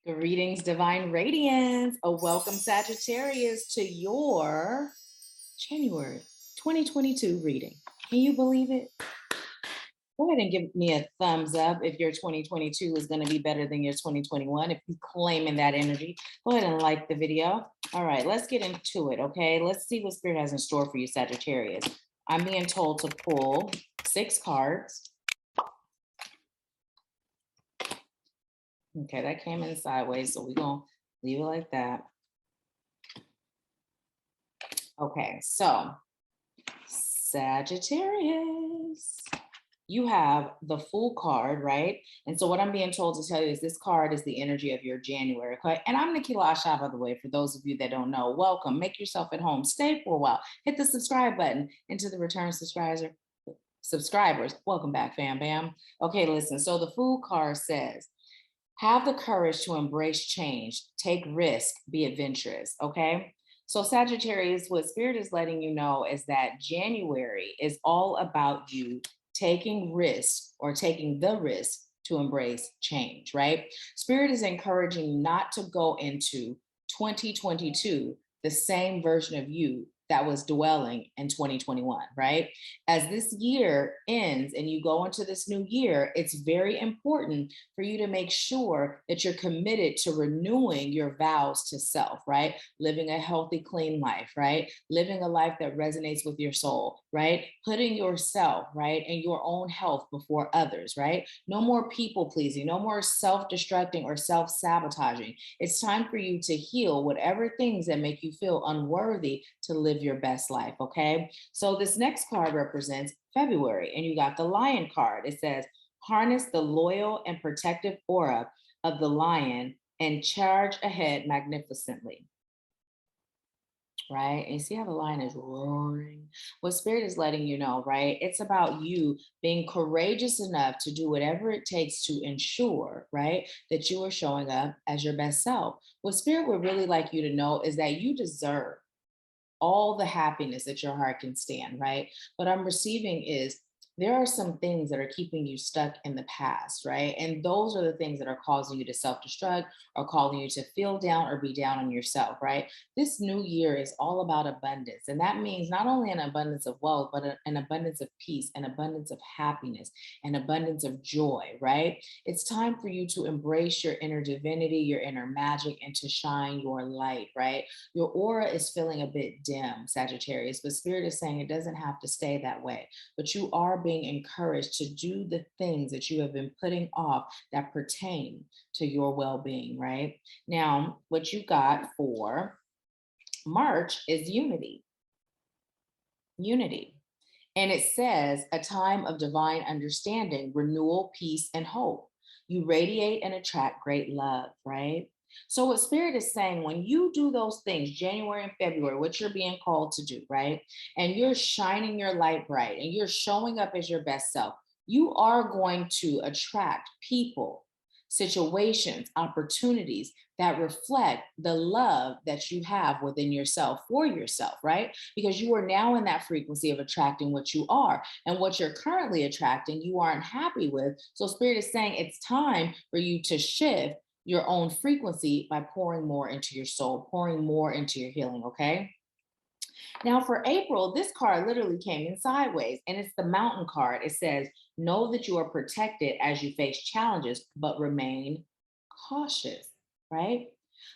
Greetings, Divine Radiance. A welcome, Sagittarius, to your January 2022 reading. Can you believe it? Go ahead and give me a thumbs up if your 2022 is going to be better than your 2021. If you're claiming that energy, go ahead and like the video. All right, let's get into it, okay? Let's see what Spirit has in store for you, Sagittarius. I'm being told to pull 6 cards. Okay, that came in sideways, so we're going to leave it like that. Okay, so Sagittarius, you have the Fool card, right? And so what I'm being told to tell you is this card is the energy of your January, okay? And I'm Nahkila, Asha, by the way, for those of you that don't know. Welcome, make yourself at home, stay for a while, hit the subscribe button. Into the return subscribers, welcome back, fam bam. Okay, listen, so the Fool card says, have the courage to embrace change, take risk, be adventurous, okay? So Sagittarius, what Spirit is letting you know is that January is all about you taking risks or taking the risk to embrace change, right? Spirit is encouraging you not to go into 2022 the same version of you that was dwelling in 2021, right? As this year ends and you go into this new year, it's very important for you to make sure that you're committed to renewing your vows to self, right? Living a healthy, clean life, right? Living a life that resonates with your soul, right? Putting yourself, right, and your own health before others, right? No more people pleasing, no more self-destructing or self-sabotaging. It's time for you to heal whatever things that make you feel unworthy to live your best life, okay? So this next card represents February, and you got the Lion card. It says, harness the loyal and protective aura of the lion and charge ahead magnificently. Right? And you see how the lion is roaring? What Spirit is letting you know, right? It's about you being courageous enough to do whatever it takes to ensure, right, that you are showing up as your best self. What Spirit would really like you to know is that you deserve all the happiness that your heart can stand, right? What I'm receiving is there are some things that are keeping you stuck in the past, right? And those are the things that are causing you to self-destruct or causing you to feel down or be down on yourself, right? This new year is all about abundance. And that means not only an abundance of wealth, but an abundance of peace, an abundance of happiness, an abundance of joy, right? It's time for you to embrace your inner divinity, your inner magic, and to shine your light, right? Your aura is feeling a bit dim, Sagittarius, but Spirit is saying it doesn't have to stay that way, but you are being encouraged to do the things that you have been putting off that pertain to your well-being, right? Now, what you got for March is unity. Unity. And it says a time of divine understanding, renewal, peace, and hope. You radiate and attract great love, right? So what Spirit is saying, when you do those things, January and February, what you're being called to do, right? And you're shining your light bright and you're showing up as your best self, you are going to attract people, situations, opportunities that reflect the love that you have within yourself for yourself, right? Because you are now in that frequency of attracting what you are, and what you're currently attracting, you aren't happy with. So Spirit is saying it's time for you to shift your own frequency by pouring more into your soul, pouring more into your healing, okay? Now for April, this card literally came in sideways, and it's the Mountain card. It says, know that you are protected as you face challenges, but remain cautious, right?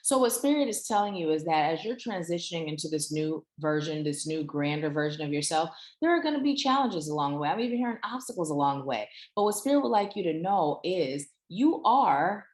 So what Spirit is telling you is that as you're transitioning into this new version, this new grander version of yourself, there are going to be challenges along the way. I'm even hearing obstacles along the way. But what Spirit would like you to know is you are,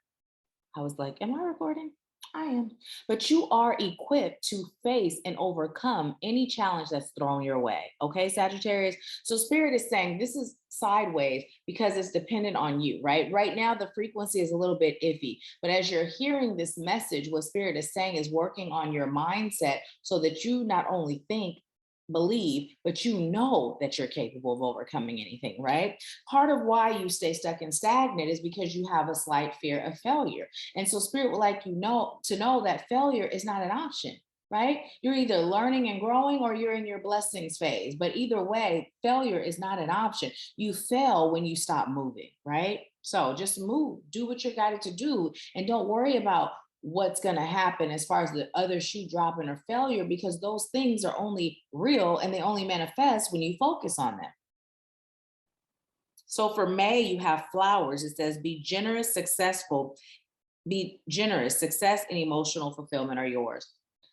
I was like, am I recording? I am. But you are equipped to face and overcome any challenge that's thrown your way. Okay, Sagittarius? So Spirit is saying this is sideways because it's dependent on you, right? Right now, the frequency is a little bit iffy. But as you're hearing this message, what Spirit is saying is working on your mindset so that you not only think, believe, but you know that you're capable of overcoming anything, right? Part of why you stay stuck and stagnant is because you have a slight fear of failure. And so Spirit would like you to know that failure is not an option, right? You're either learning and growing or you're in your blessings phase. But either way, failure is not an option. You fail when you stop moving, right? So just move, do what you're guided to do, and don't worry about what's going to happen as far as the other shoe dropping or failure, because those things are only real and they only manifest when you focus on them. So for May, you have flowers. It says, be generous, successful, be generous, success and emotional fulfillment are yours.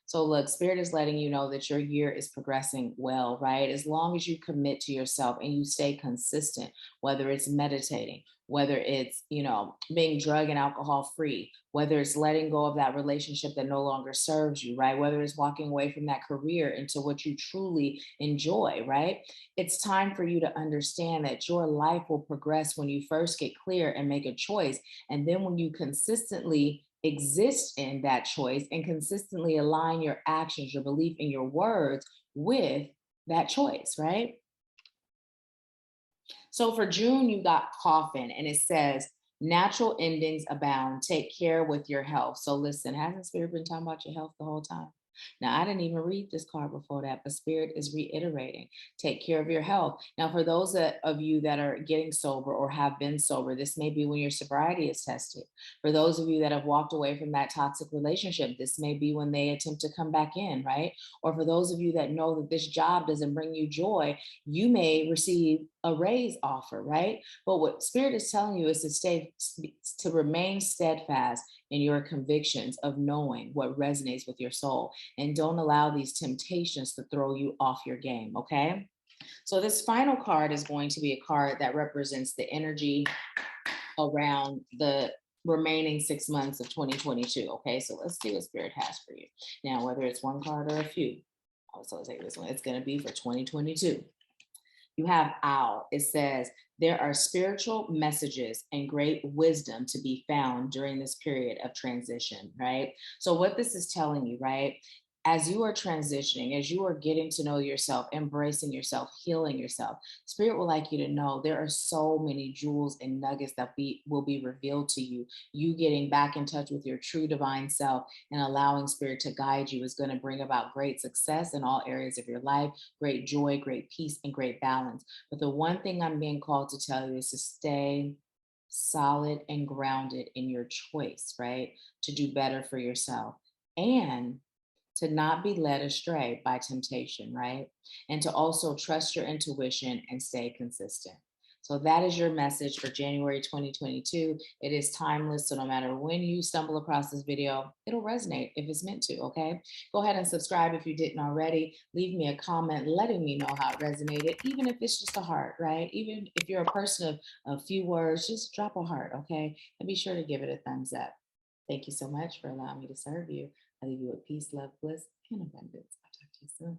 So look, spirit is letting you know that your year is progressing well, right? As long as you commit to yourself and you stay consistent, whether it's meditating, whether it's, being drug and alcohol free, whether it's letting go of that relationship that no longer serves you, right? Whether it's walking away from that career into what you truly enjoy, right? It's time for you to understand that your life will progress when you first get clear and make a choice. And then when you consistently exist in that choice and consistently align your actions, your belief, and your words with that choice, right? So for June, you got coffin, and it says, natural endings abound. Take care with your health. So listen, hasn't Spirit been talking about your health the whole time? Now, I didn't even read this card before that, but Spirit is reiterating, take care of your health. Now, for those of you that are getting sober or have been sober, this may be when your sobriety is tested. For those of you that have walked away from that toxic relationship, this may be when they attempt to come back in, right? Or for those of you that know that this job doesn't bring you joy, you may receive a raise offer, right? But what Spirit is telling you is to remain steadfast in your convictions of knowing what resonates with your soul, and don't allow these temptations to throw you off your game, okay? So this final card is going to be a card that represents the energy around the remaining 6 months of 2022, okay? So let's see what Spirit has for you. Now, whether it's one card or a few, so I'll take this one. It's going to be for 2022. You have Owl. It says, there are spiritual messages and great wisdom to be found during this period of transition, right? So what this is telling you, right? As you are transitioning, as you are getting to know yourself, embracing yourself, healing yourself, Spirit would like you to know there are so many jewels and nuggets that will be revealed to you. You getting back in touch with your true divine self and allowing Spirit to guide you is going to bring about great success in all areas of your life, great joy, great peace, and great balance. But the one thing I'm being called to tell you is to stay solid and grounded in your choice, right? To do better for yourself and to not be led astray by temptation, right? And to also trust your intuition and stay consistent. So that is your message for January 2022. It is timeless. So no matter when you stumble across this video, it'll resonate if it's meant to, okay? Go ahead and subscribe if you didn't already. Leave me a comment letting me know how it resonated, even if it's just a heart, right? Even if you're a person of a few words, just drop a heart, okay? And be sure to give it a thumbs up. Thank you so much for allowing me to serve you. I leave you with peace, love, bliss, and abundance. I'll talk to you soon.